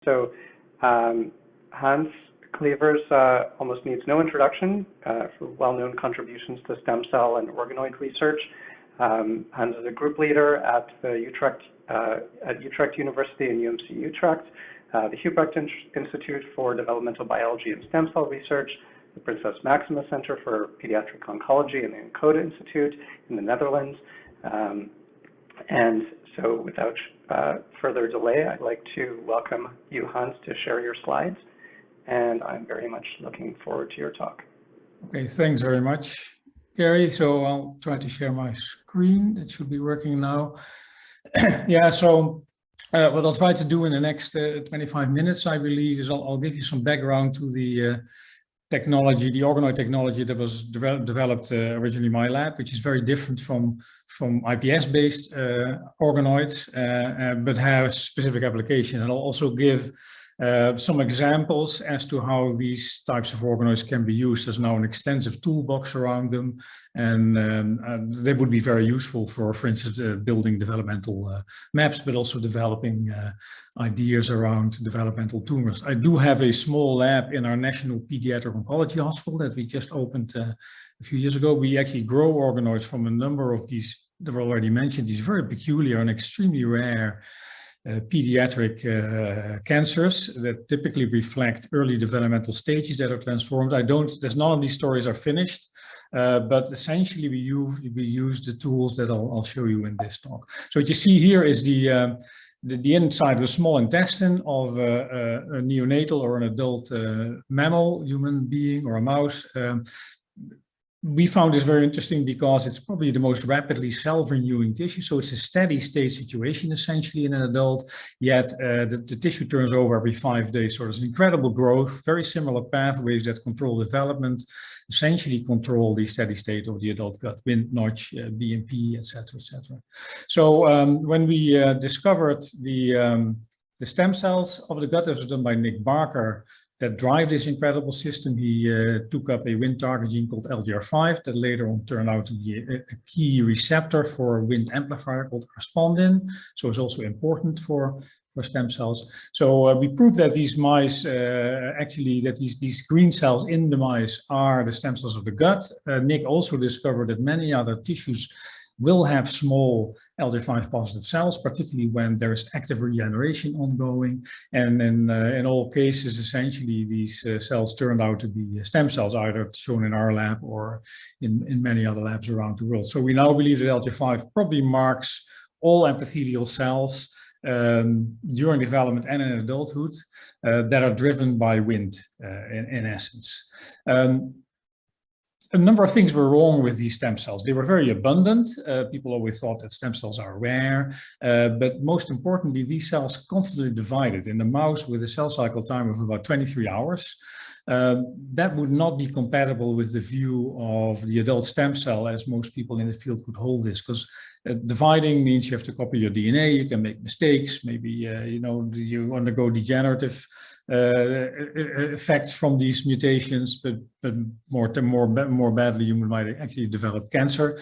So Hans Clevers almost needs no introduction for well-known contributions to stem cell and organoid research. Hans is a group leader at the Utrecht University and UMC Utrecht, the Hubrecht Institute for Developmental Biology and Stem Cell Research, the Princess Maxima Center for Pediatric Oncology, and the Encoda Institute in the Netherlands. And so without further delay, I'd like to welcome you, Hans, to share your slides. And I'm very much looking forward to your talk. Okay, thanks very much, Gary. So I'll try to share my screen. It should be working now. Yeah, so what I'll try to do in the next 25 minutes, I believe, is I'll give you some background to the technology, the organoid technology that was developed originally in my lab, which is very different from IPS-based organoids, but has specific application. And I'll also give some examples as to how these types of organoids can be used. There's now an extensive toolbox around them, and they would be very useful for instance, building developmental maps, but also developing ideas around developmental tumors. I do have a small lab in our National Pediatric Oncology Hospital that we just opened a few years ago. We actually grow organoids from a number of these that were already mentioned, these very peculiar and extremely rare pediatric cancers that typically reflect early developmental stages that are transformed. There's none of these stories are finished, but essentially we use the tools that I'll show you in this talk. So what you see here is the inside of a small intestine of a neonatal or an adult mammal, human being or a mouse. We found this very interesting because it's probably the most rapidly self-renewing tissue. So it's a steady state situation essentially in an adult, yet the tissue turns over every 5 days. So there's an incredible growth, very similar pathways that control development, essentially control the steady state of the adult gut, Wnt, Notch, BMP, etc., etc. So when we discovered the stem cells of the gut, this was done by Nick Barker, that drive this incredible system. He took up a Wnt target gene called LGR5 that later on turned out to be a key receptor for a Wnt amplifier called respondin. So it's also important for stem cells. So we proved that these mice, these green cells in the mice are the stem cells of the gut. Nick also discovered that many other tissues will have small LGR5 positive cells, particularly when there is active regeneration ongoing. And in all cases, essentially, these cells turned out to be stem cells, either shown in our lab or in many other labs around the world. So we now believe that LGR5 probably marks all epithelial cells during development and in adulthood that are driven by Wnt in essence. A number of things were wrong with these stem cells. They were very abundant. People always thought that stem cells are rare, but most importantly, these cells constantly divided. In the mouse with a cell cycle time of about 23 hours, that would not be compatible with the view of the adult stem cell, as most people in the field could hold this, because dividing means you have to copy your DNA, you can make mistakes, maybe you undergo degenerative effects from these mutations, but more badly, you might actually develop cancer.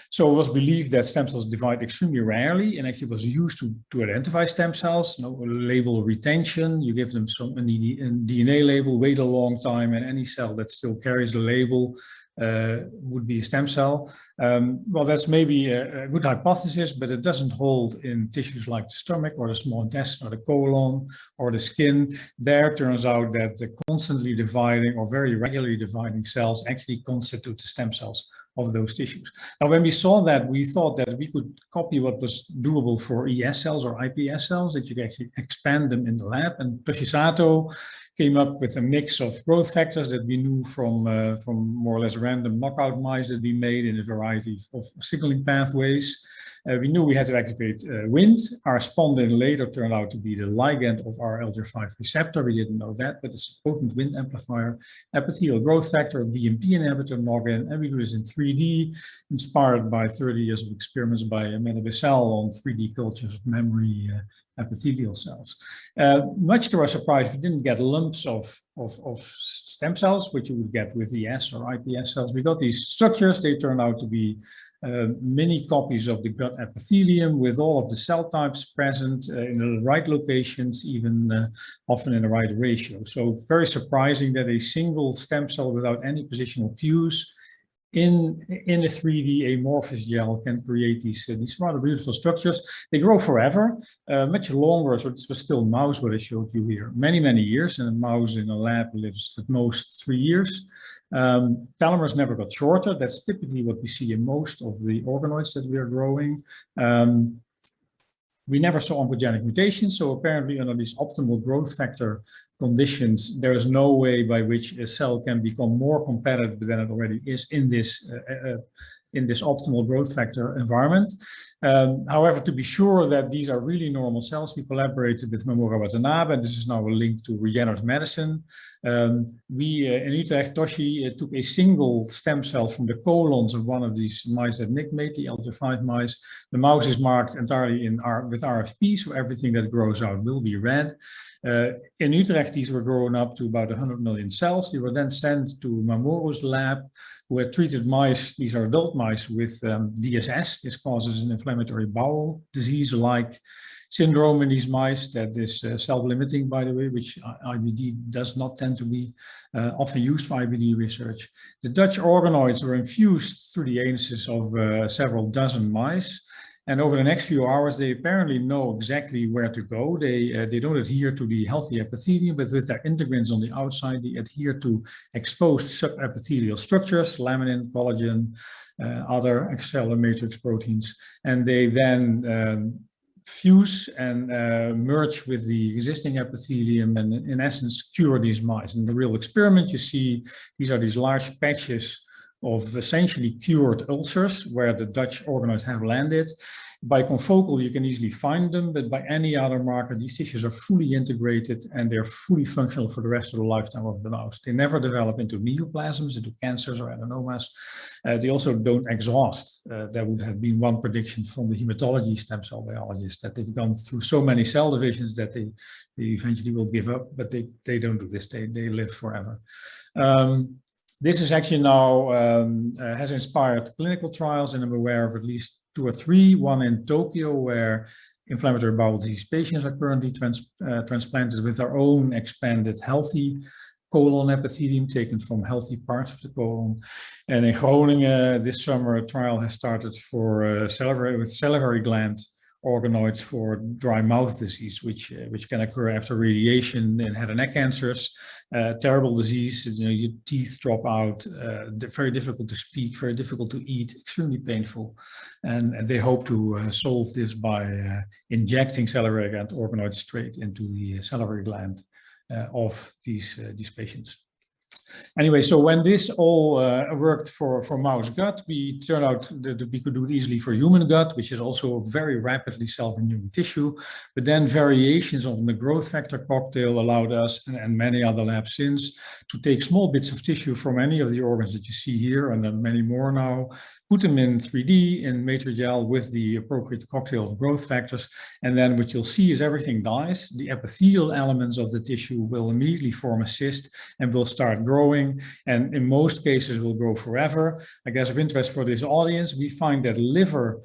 So it was believed that stem cells divide extremely rarely, and actually was used to identify stem cells. Label retention, you give them a DNA label, wait a long time, and any cell that still carries the label would be a stem cell. Well, that's maybe a good hypothesis, but it doesn't hold in tissues like the stomach or the small intestine or the colon or the skin. There turns out that the constantly dividing or very regularly dividing cells actually constitute the stem cells of those tissues. Now, when we saw that, we thought that we could copy what was doable for ES cells or IPS cells, that you could actually expand them in the lab. And Toshisato came up with a mix of growth factors that we knew from more or less random knockout mice that we made in a variety of signaling pathways. We knew we had to activate Wnt. Our respondin later turned out to be the ligand of our LGR5 receptor. We didn't know that, but it's a potent Wnt amplifier, epithelial growth factor, a BMP inhibitor, noggin, and we do this in 3D, inspired by 30 years of experiments by Amanda Bissell on 3D cultures of epithelial cells. Much to our surprise, we didn't get lumps of stem cells, which you would get with ES or IPS cells. We got these structures. They turn out to be mini copies of the gut epithelium with all of the cell types present in the right locations, even often in the right ratio. So very surprising that a single stem cell without any positional cues in a 3D amorphous gel can create these rather beautiful structures. They grow forever, much longer. So this was still mouse, what I showed you here, many, many years. And a mouse in a lab lives at most 3 years. Telomeres never got shorter. That's typically what we see in most of the organoids that we are growing. We never saw oncogenic mutations, so apparently under these optimal growth factor conditions, there is no way by which a cell can become more competitive than it already is in this optimal growth factor environment. However, to be sure that these are really normal cells, we collaborated with Mamoru Watanabe, and this is now a link to regenerative medicine. We in Utrecht, Toshi took a single stem cell from the colons of one of these mice that Nick made, the LJ5 mice. The mouse is marked entirely with RFP, so everything that grows out will be red. In Utrecht, these were grown up to about 100 million cells. They were then sent to Mamoru's lab, who had treated mice, these are adult mice, with DSS. This causes an inflammatory bowel disease-like syndrome in these mice that is self-limiting, by the way, which IBD does not tend to be often used for IBD research. The Dutch organoids were infused through the anuses of several dozen mice. And over the next few hours, they apparently know exactly where to go. They don't adhere to the healthy epithelium, but with their integrins on the outside, they adhere to exposed subepithelial structures, laminin, collagen, other extracellular matrix proteins. And they then fuse and merge with the existing epithelium and in essence cure these mice. In the real experiment, you see these are these large patches of essentially cured ulcers where the Dutch organoids have landed. By confocal, you can easily find them, but by any other marker, these tissues are fully integrated and they're fully functional for the rest of the lifetime of the mouse. They never develop into neoplasms, into cancers or adenomas. They also don't exhaust. That would have been one prediction from the hematology stem cell biologists, that they've gone through so many cell divisions that they eventually will give up, but they don't do this. They live forever. This is actually now has inspired clinical trials, and I'm aware of at least 2 or 3, one in Tokyo, where inflammatory bowel disease patients are currently transplanted with their own expanded healthy colon epithelium taken from healthy parts of the colon. And in Groningen this summer, a trial has started for salivary gland organoids for dry mouth disease, which can occur after radiation in head and neck cancers. Terrible disease, your teeth drop out, very difficult to speak, very difficult to eat, extremely painful. And they hope to solve this by injecting salivary gland organoids straight into the salivary gland of these patients. Anyway, so when this all worked for mouse gut, we turned out that we could do it easily for human gut, which is also a very rapidly self-renewing tissue. But then variations on the growth factor cocktail allowed us, and many other labs since, to take small bits of tissue from any of the organs that you see here, and then many more now, put them in 3D in Matrigel with the appropriate cocktail of growth factors. And then what you'll see is everything dies. The epithelial elements of the tissue will immediately form a cyst and will start growing. And in most cases will grow forever. I guess of interest for this audience, we find that liver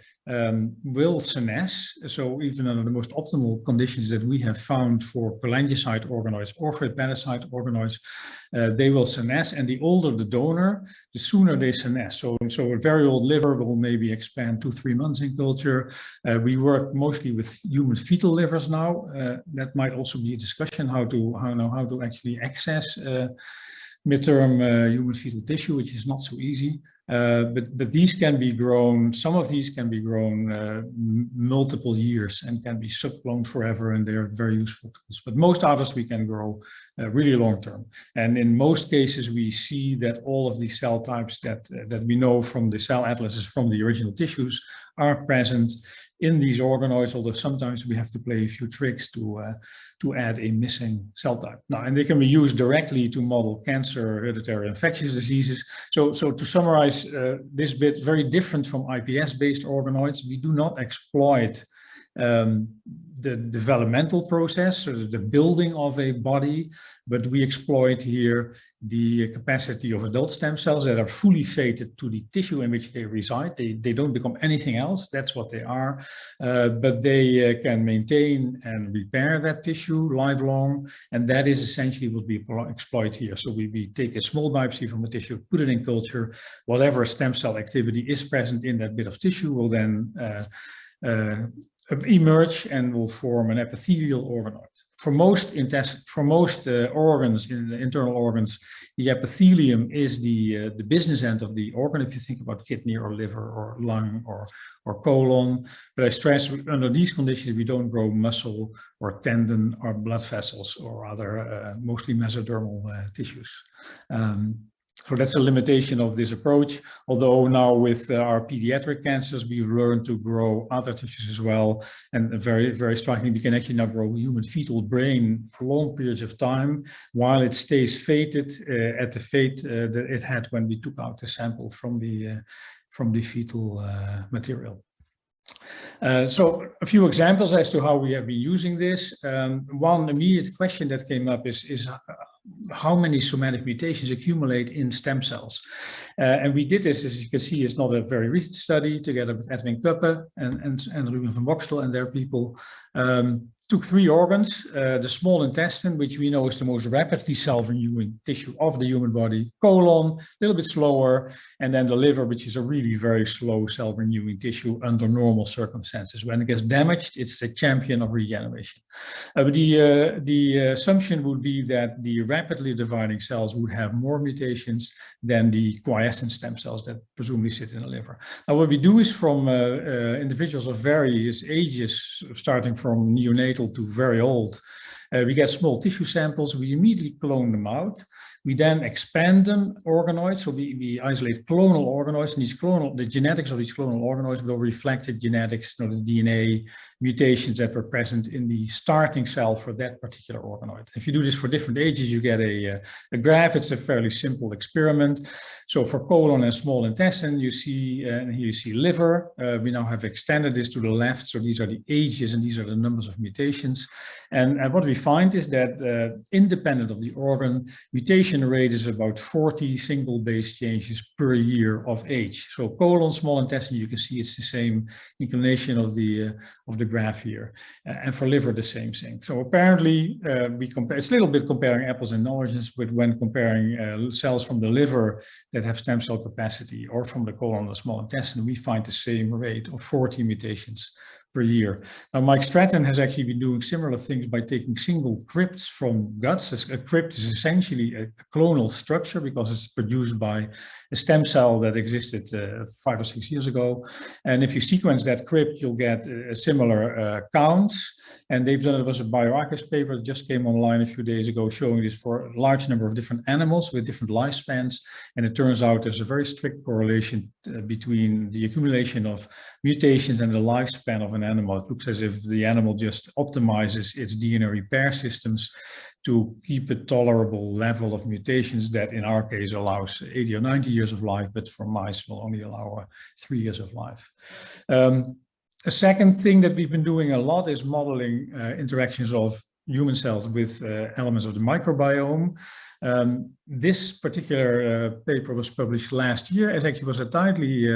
will senesce. So even under the most optimal conditions that we have found for cholangiocyte organoids or for hepatocyte organoids, they will senesce. And the older the donor, the sooner they senesce. So a very old liver will maybe expand 2-3 months in culture. We work mostly with human fetal livers now. That might also be a discussion how to actually access midterm human fetal tissue, which is not so easy. But these can be grown, some of these can be grown multiple years and can be subcloned forever, and they're very useful tools. But most others we can grow really long term. And in most cases, we see that all of these cell types that we know from the cell atlases from the original tissues are present in these organoids, although sometimes we have to play a few tricks to add a missing cell type. Now, and they can be used directly to model cancer, hereditary infectious diseases. So to summarize this bit, very different from IPS-based organoids, we do not exploit the developmental process, or the building of a body, but we exploit here the capacity of adult stem cells that are fully fated to the tissue in which they reside. They don't become anything else, that's what they are, but they can maintain and repair that tissue lifelong, and that is essentially what we exploit here. So we take a small biopsy from a tissue, put it in culture, whatever stem cell activity is present in that bit of tissue will then emerge and will form an epithelial organoid. For most organs, in the internal organs, the epithelium is the business end of the organ. If you think about kidney or liver or lung or colon, but I stress under these conditions we don't grow muscle or tendon or blood vessels or other mostly mesodermal tissues. So that's a limitation of this approach, although now with our pediatric cancers, we've learned to grow other tissues as well. And very, very strikingly, we can actually now grow human fetal brain for long periods of time, while it stays fated at the fate that it had when we took out the sample from the fetal material. So a few examples as to how we have been using this. One immediate question that came up is how many somatic mutations accumulate in stem cells? And we did this, as you can see, it's not a very recent study, together with Edwin Kuppe and Ruben van Boxtel and their people. Took 3 organs, the small intestine, which we know is the most rapidly cell-renewing tissue of the human body, colon, a little bit slower, and then the liver, which is a really very slow cell-renewing tissue under normal circumstances. When it gets damaged, it's the champion of regeneration. But the assumption would be that the rapidly dividing cells would have more mutations than the quiescent stem cells that presumably sit in the liver. Now, what we do is from individuals of various ages, starting from neonatal to very old, we get small tissue samples, we immediately clone them out. We then expand them, organoids, so we isolate clonal organoids, and the genetics of these clonal organoids will reflect the genetics, the DNA mutations that were present in the starting cell for that particular organoid. If you do this for different ages, you get a graph. It's a fairly simple experiment. So for colon and small intestine, you see, and here you see liver. We now have extended this to the left, so these are the ages and these are the numbers of mutations. And what we find is that independent of the organ, mutation rate is about 40 single base changes per year of age. So colon, small intestine, you can see it's the same inclination of the graph here, and for liver the same thing. So apparently we compare, it's a little bit comparing apples and oranges, but when comparing cells from the liver that have stem cell capacity or from the colon or small intestine, we find the same rate of 40 mutations per year. Now, Mike Stratton has actually been doing similar things by taking single crypts from guts. A crypt is essentially a clonal structure because it's produced by a stem cell that existed 5 or 6 years ago. And if you sequence that crypt, you'll get similar counts. And they've done it was a bioarchives paper that just came online a few days ago showing this for a large number of different animals with different lifespans. And it turns out there's a very strict correlation between the accumulation of mutations and the lifespan of an animal. It looks as if the animal just optimizes its DNA repair systems to keep a tolerable level of mutations that in our case allows 80 or 90 years of life, but for mice will only allow 3 years of life. A second thing that we've been doing a lot is modeling interactions of human cells with elements of the microbiome. This particular paper was published last year. It actually was entirely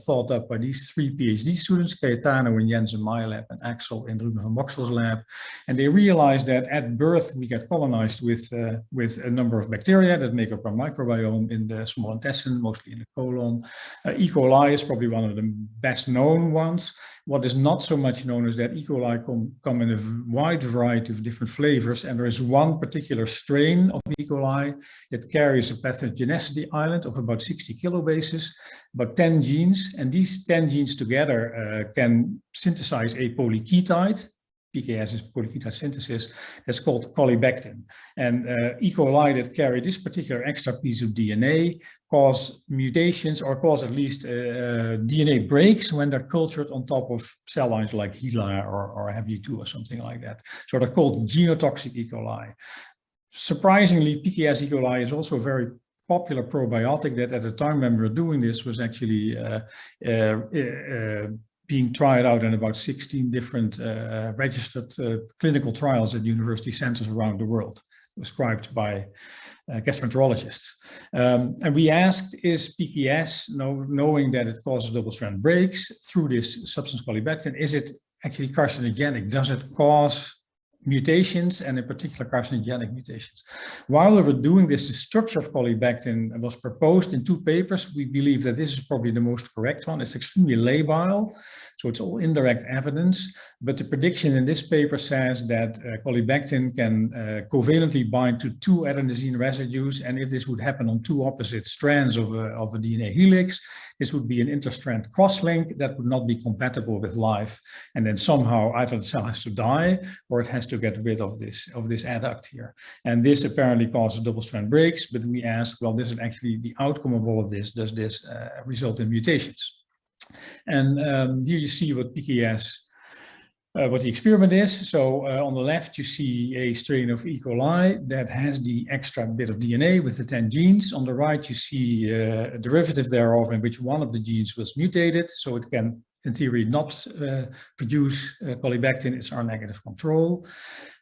thought up by these 3 PhD students, Cayetano in Jens in my lab and Axel in Ruben van Boxtel's lab. And they realized that at birth we get colonized with a number of bacteria that make up our microbiome in the small intestine, mostly in the colon. E. coli is probably one of the best known ones. What is not so much known is that E. coli come in a wide variety of different flavors, and there is one particular strain of E. coli that carries a pathogenicity island of about 60 kilobases, about 10 genes, and these 10 genes together can synthesize a polyketide. PKS is polyketide synthesis. That's called polybactin. And E. coli that carry this particular extra piece of DNA cause mutations or cause at least DNA breaks when they're cultured on top of cell lines like HeLa or Hep2 or something like that. So they're called genotoxic E. coli. Surprisingly, PKS E. coli is also a very popular probiotic that at the time when we were doing this was actually being tried out in about 16 different registered clinical trials at university centers around the world, prescribed by gastroenterologists. And we asked, is PKS, knowing that it causes double-strand breaks through this substance polybactin, is it actually carcinogenic? Does it cause mutations, and in particular carcinogenic mutations? While we were doing this, the structure of polybactin was proposed in 2 papers. We believe that this is probably the most correct one. It's extremely labile, so it's all indirect evidence. But the prediction in this paper says that polybactin can covalently bind to 2 adenosine residues, and if this would happen on 2 opposite strands of a DNA helix, this would be an interstrand crosslink that would not be compatible with life. And then somehow either the cell has to die or it has to get rid of this adduct here. And this apparently causes double-strand breaks, but we asked, well, this is actually the outcome of all of this. Does this result in mutations? And here you see what PKS, what the experiment is. So on the left, you see a strain of E. coli that has the extra bit of DNA with the 10 genes. On the right, you see a derivative thereof in which one of the genes was mutated, so it can, in theory, not produce polybactin. It's our negative control.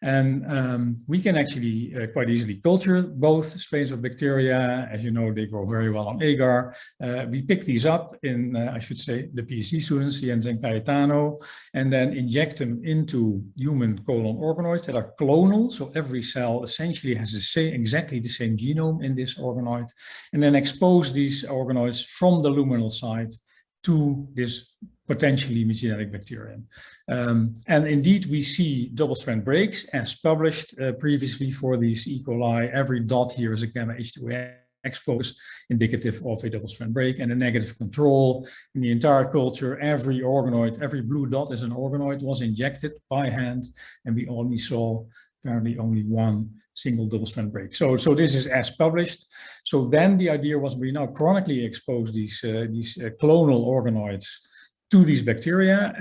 And we can actually quite easily culture both strains of bacteria. As you know, they grow very well on agar. We pick these up in, I should say, the PhD students, Jens and Cayetano, and then inject them into human colon organoids that are clonal. So every cell essentially has exactly the same genome in this organoid, and then expose these organoids from the luminal side to this potentially mutagenic bacterium. And indeed, we see double-strand breaks as published previously for these E. coli. Every dot here is a gamma H2AX focus indicative of a double-strand break, and a negative control. In the entire culture, every organoid, every blue dot is an organoid, was injected by hand, and we only saw apparently only 1 single double-strand break. So this is as published. So then the idea was we now chronically expose these clonal organoids to these bacteria.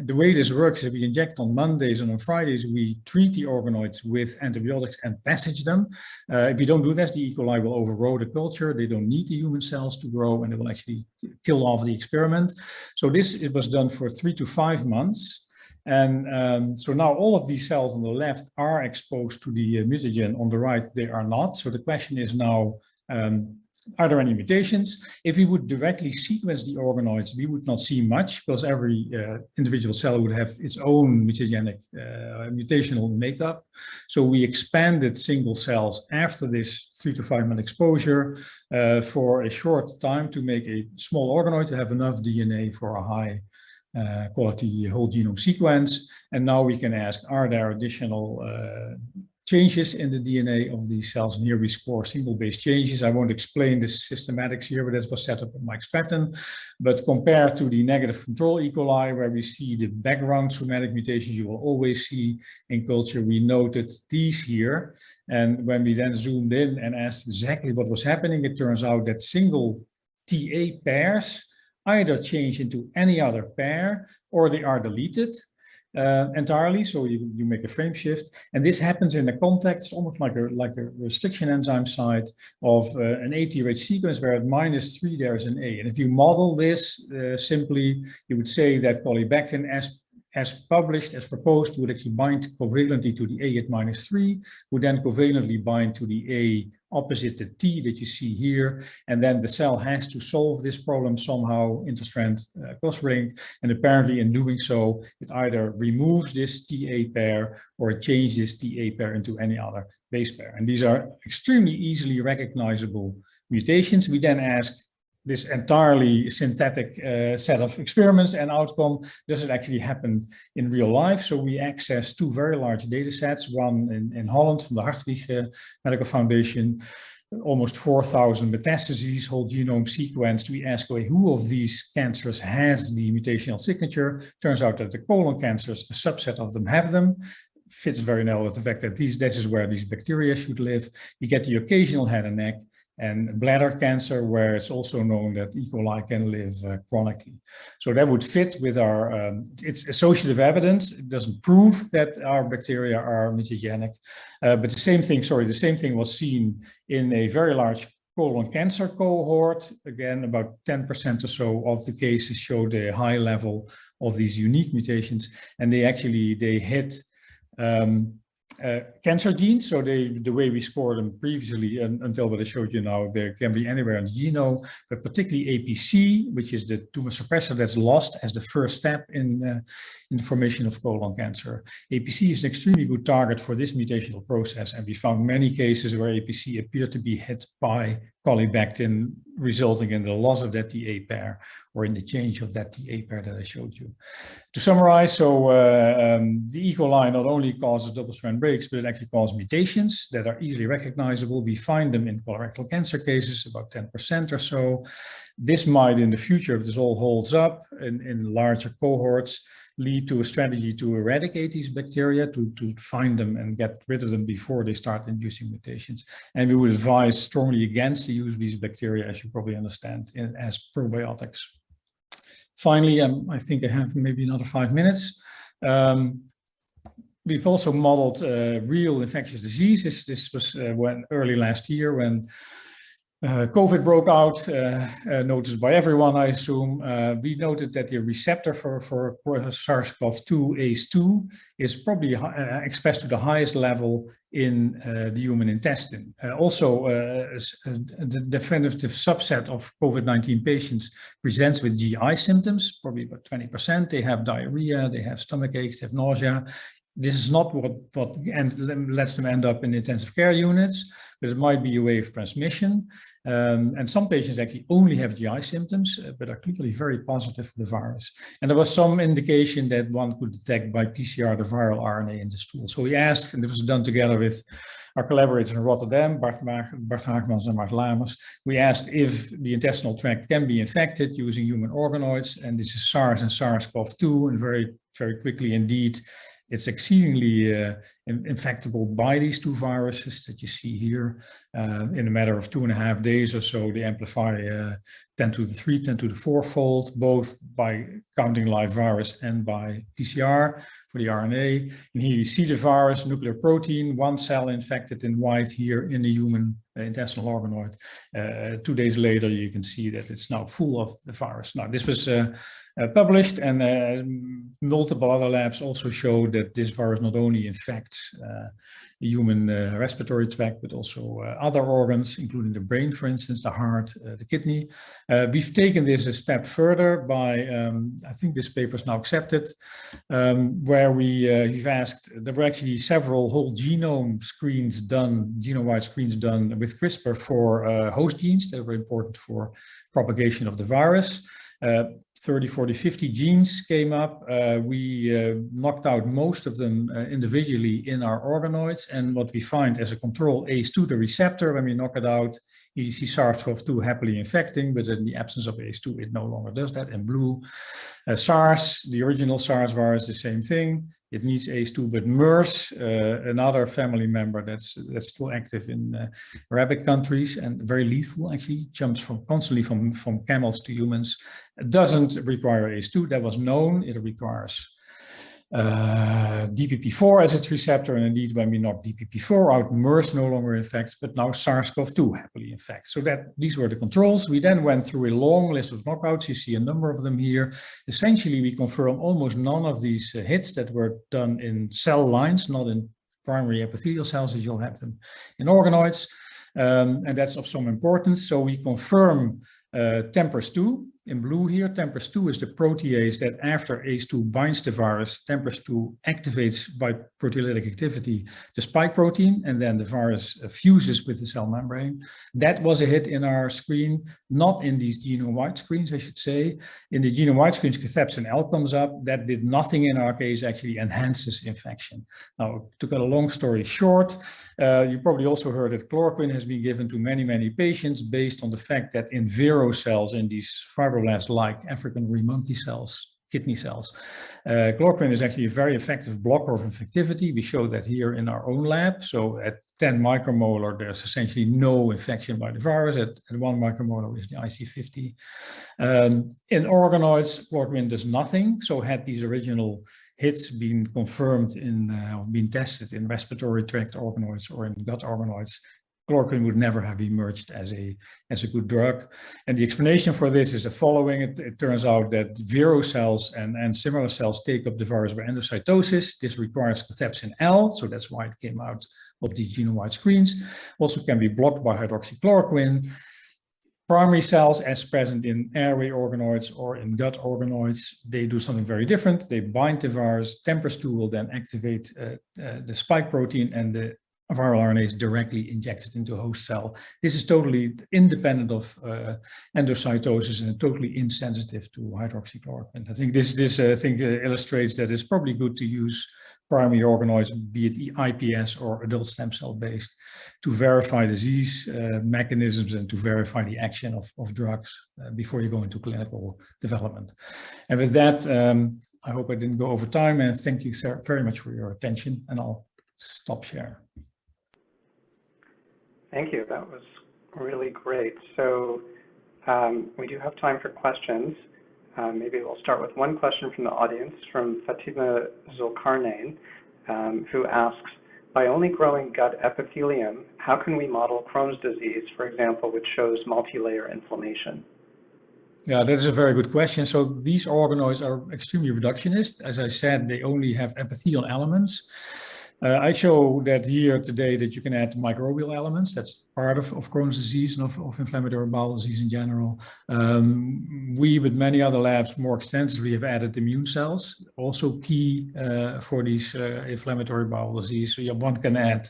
The way this works is we inject on Mondays, and on Fridays we treat the organoids with antibiotics and passage them. If we don't do this, the E. coli will overgrow the culture. They don't need the human cells to grow, and they will actually kill off the experiment. So it was done for 3 to 5 months. And so now all of these cells on the left are exposed to the mutagen. On the right, they are not. So the question is now, are there any mutations? If we would directly sequence the organoids, we would not see much, because every individual cell would have its own mutagenic mutational makeup. So we expanded single cells after this 3 to 5 month exposure for a short time to make a small organoid to have enough DNA for a high quality whole genome sequence. And now we can ask, are there additional changes in the DNA of these cells? And here we score single base changes. I won't explain the systematics here, but this was set up by Mike Stratton. But compared to the negative control E. coli, where we see the background somatic mutations you will always see in culture, we noted these here. And when we then zoomed in and asked exactly what was happening, it turns out that single TA pairs either change into any other pair or they are deleted entirely. So you make a frame shift, and this happens in the context almost like a restriction enzyme site of an ATRH sequence where at -3 there is an A. And if you model this simply, you would say that polybactin as published, as proposed, would actually bind covalently to the A at -3, would then covalently bind to the A opposite the T that you see here, and then the cell has to solve this problem somehow, interstrand cross-link, and apparently in doing so, it either removes this TA pair or it changes TA pair into any other base pair. And these are extremely easily recognizable mutations. We then ask this entirely synthetic set of experiments and outcome, does it actually happen in real life? So we access 2 very large data sets, one in Holland from the Hartwig Medical Foundation, almost 4,000 metastases, whole genome sequenced. We ask, who of these cancers has the mutational signature? Turns out that the colon cancers, a subset of them have them. Fits very well with the fact that this is where these bacteria should live. You get the occasional head and neck, and bladder cancer, where it's also known that E. coli can live chronically. So that would fit with our, it's associative evidence. It doesn't prove that our bacteria are mutagenic, but the same thing was seen in a very large colon cancer cohort. Again, about 10% or so of the cases showed a high level of these unique mutations, and they hit cancer genes. So the way we scored them previously until what I showed you now, they can be anywhere in the genome, but particularly APC, which is the tumor suppressor that's lost as the first step in the formation of colon cancer. APC is an extremely good target for this mutational process, and we found many cases where APC appeared to be hit by polybactin, resulting in the loss of that TA pair or in the change of that TA pair that I showed you. To summarize, so the E. coli not only causes double-strand breaks, but it actually causes mutations that are easily recognizable. We find them in colorectal cancer cases, about 10% or so. This might, in the future, if this all holds up in larger cohorts, lead to a strategy to eradicate these bacteria, to find them and get rid of them before they start inducing mutations. And we would advise strongly against the use of these bacteria, as you probably understand, as probiotics. Finally, I think I have maybe another 5 minutes. We've also modeled real infectious diseases. This was early last year when COVID broke out, noticed by everyone, I assume. We noted that the receptor for SARS-CoV-2, ACE2, is probably expressed to the highest level in the human intestine. Also, the definitive subset of COVID-19 patients presents with GI symptoms, probably about 20%. They have diarrhea, they have stomach aches, they have nausea. This is not what lets them end up in intensive care units, but it might be a way of transmission. And some patients actually only have GI symptoms, but are clearly very positive for the virus. And there was some indication that one could detect by PCR the viral RNA in the stool. So we asked, and this was done together with our collaborators in Rotterdam, Bart Haagmans and Mart Lamers. We asked if the intestinal tract can be infected using human organoids, and this is SARS and SARS-CoV-2, and very, very quickly indeed, it's exceedingly infectable by these two viruses that you see here. In a matter of 2.5 days or so, they amplify 10 to the 3, 10 to the 4-fold, both by counting live virus and by PCR for the RNA. And here you see the virus, nuclear protein, one cell infected in white here in the human intestinal organoid. 2 days later, you can see that it's now full of the virus. Now, this was published, and multiple other labs also showed that this virus not only infects the human respiratory tract, but also other organs, including the brain, for instance, the heart, the kidney. We've taken this a step further by, I think this paper is now accepted, where we've asked, there were actually several whole genome screens done, genome-wide screens done with CRISPR for host genes that were important for propagation of the virus. 30, 40, 50 genes came up. We knocked out most of them individually in our organoids. And what we find as a control, ACE2, the receptor, when we knock it out, you see SARS-CoV-2 happily infecting, but in the absence of ACE2, it no longer does that in blue. SARS, the original SARS virus, the same thing. It needs ACE2, but MERS, another family member that's still active in Arabic countries and very lethal, actually, jumps constantly from camels to humans. It doesn't require ACE2, that was known. It requires DPP4 as its receptor, and indeed when we knock DPP4 out, MERS no longer infects, but now SARS-CoV-2 happily infects. So that these were the controls. We then went through a long list of knockouts. You see a number of them here. Essentially, we confirm almost none of these hits that were done in cell lines, not in primary epithelial cells, as you'll have them in organoids, and that's of some importance. So we confirm TMPRSS2 in blue here. TMPRSS2 is the protease that after ACE2 binds the virus, TMPRSS2 activates by proteolytic activity the spike protein, and then the virus fuses with the cell membrane. That was a hit in our screen, not in these genome-wide screens, I should say. In the genome-wide screens, cathepsin L comes up. That did nothing in our case, actually enhances infection. Now, to cut a long story short, you probably also heard that chloroquine has been given to many, many patients based on the fact that in vero cells, in these fibroblasts-like African green monkey cells, kidney cells, chloroquine is actually a very effective blocker of infectivity. We show that here in our own lab. So at 10 micromolar, there's essentially no infection by the virus. At 1 micromolar is the IC50. In organoids, chloroquine does nothing. So had these original hits been confirmed in, been tested in respiratory tract organoids or in gut organoids, chloroquine would never have emerged as a good drug. And the explanation for this is the following. It turns out that Vero cells and similar cells take up the virus by endocytosis. This requires cathepsin L, so that's why it came out of these genome-wide screens. Also can be blocked by hydroxychloroquine. Primary cells, as present in airway organoids or in gut organoids, they do something very different. They bind the virus. TMPRSS2 will then activate the spike protein, and the viral RNA is directly injected into a host cell. This is totally independent of endocytosis and totally insensitive to hydroxychloroquine. I think this illustrates that it's probably good to use primary organoids, be it iPS or adult stem cell based, to verify disease mechanisms and to verify the action of drugs before you go into clinical development. And with that, I hope I didn't go over time, and thank you very much for your attention, and I'll stop sharing. Thank you. That was really great. So we do have time for questions. Maybe we'll start with one question from the audience, from Fatima Zulkarnain, who asks, by only growing gut epithelium, how can we model Crohn's disease, for example, which shows multi-layer inflammation? Yeah, that is a very good question. So these organoids are extremely reductionist. As I said, they only have epithelial elements. I show that here today that you can add microbial elements. That's part of Crohn's disease and of inflammatory bowel disease in general. We, with many other labs, more extensively have added immune cells, also key for these inflammatory bowel disease. So one can add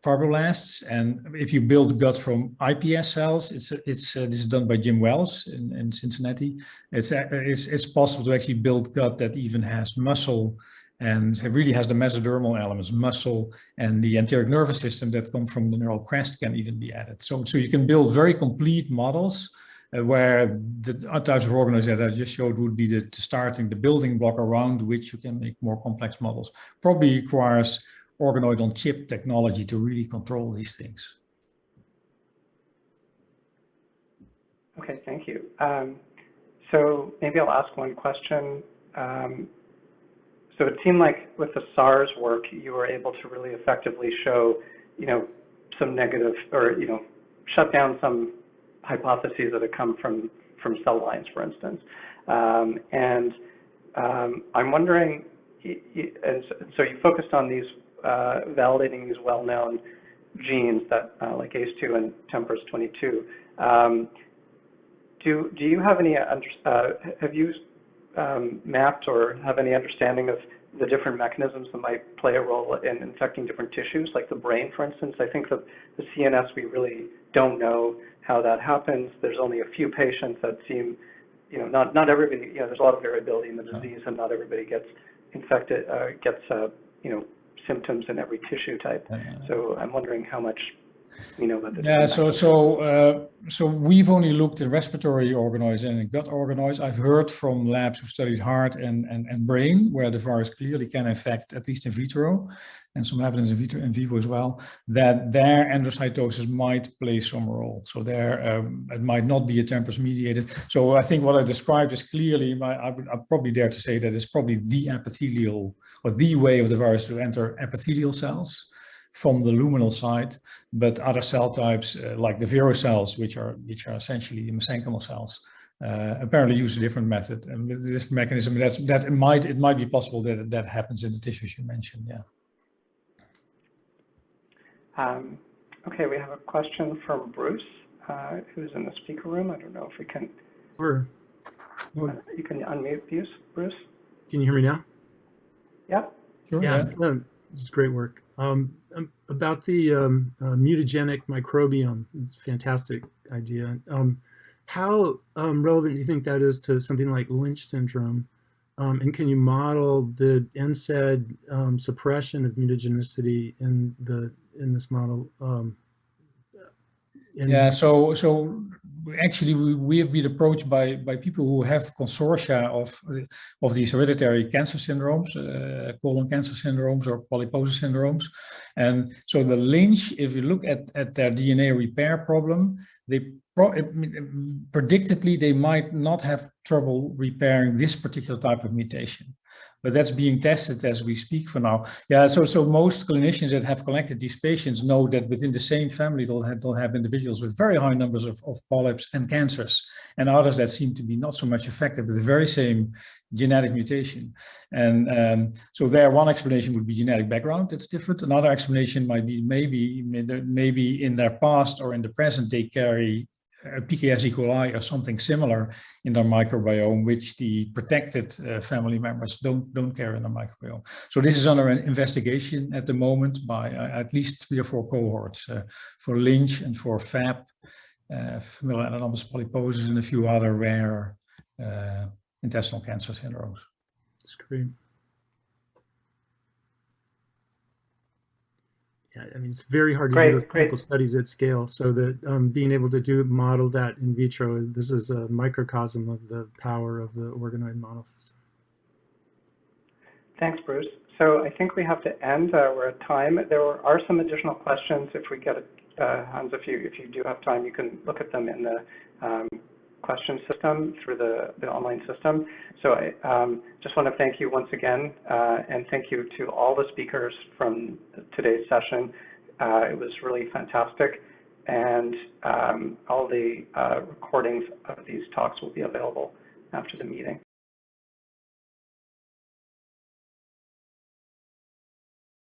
fibroblasts, and if you build gut from iPS cells, this is done by Jim Wells in Cincinnati. It's possible to actually build gut that even has muscle, and it really has the mesodermal elements, muscle, and the enteric nervous system that come from the neural crest can even be added. So you can build very complete models where the types of organoids that I just showed would be the building block around which you can make more complex models. Probably requires organoid on chip technology to really control these things. Okay, thank you. So maybe I'll ask one question. So it seemed like with the SARS work, you were able to really effectively show, some negative, or, shut down some hypotheses that have come from cell lines, for instance. I'm wondering, and so you focused on these, validating these well-known genes that, like ACE2 and TMPRSS22. Do you have any, have you mapped or have any understanding of the different mechanisms that might play a role in infecting different tissues, like the brain, for instance? I think the CNS, we really don't know how that happens. There's only a few patients that seem, not everybody, there's a lot of variability in the disease, and not everybody gets infected, symptoms in every tissue type. So I'm wondering how much we know about this. Yeah, so we've only looked at respiratory organoids and gut organoids. I've heard from labs who studied heart and brain, where the virus clearly can infect, at least in vitro, and some evidence in vivo as well, that their endocytosis might play some role. So it might not be a TMPRSS mediated. So I think what I described is clearly, I'd probably dare to say that it's probably the epithelial, or the way of the virus to enter epithelial cells from the luminal side, but other cell types like the Vero cells, which are essentially mesenchymal cells, apparently use a different method and with this mechanism. It might be possible that happens in the tissues you mentioned. Yeah. Okay, we have a question from Bruce, who's in the speaker room. I don't know if we can. Sure. You can unmute, Bruce. Can you hear me now? Yeah. Sure. Yeah. This is great work. About the mutagenic microbiome, it's a fantastic idea. How relevant do you think that is to something like Lynch syndrome? And can you model the NSAID suppression of mutagenicity in this model? Yeah, so actually we have been approached by people who have consortia of these hereditary cancer syndromes, colon cancer syndromes or polyposis syndromes. And so the Lynch, if you look at their DNA repair problem, predictably they might not have trouble repairing this particular type of mutation. But that's being tested as we speak for now. Yeah, so most clinicians that have collected these patients know that within the same family they'll have individuals with very high numbers of polyps and cancers, and others that seem to be not so much affected with the very same genetic mutation. And so there, one explanation would be genetic background that's different. Another explanation might be maybe in their past or in the present they carry PKS E. coli or something similar in their microbiome, which the protected family members don't carry in their microbiome. So this is under an investigation at the moment by at least 3 or 4 cohorts for Lynch and for FAP, familial adenomatous polyposis, and a few other rare intestinal cancer syndromes. That's great. Yeah, I mean, it's very hard to do those clinical studies at scale, so that being able to model that in vitro, this is a microcosm of the power of the organoid model system. Thanks, Bruce. So I think we have to end. We're at time. There are some additional questions. If we get Hans, if you do have time, you can look at them in the question system through the online system. So I just want to thank you once again, and thank you to all the speakers from today's session. It was really fantastic, and all the recordings of these talks will be available after the meeting.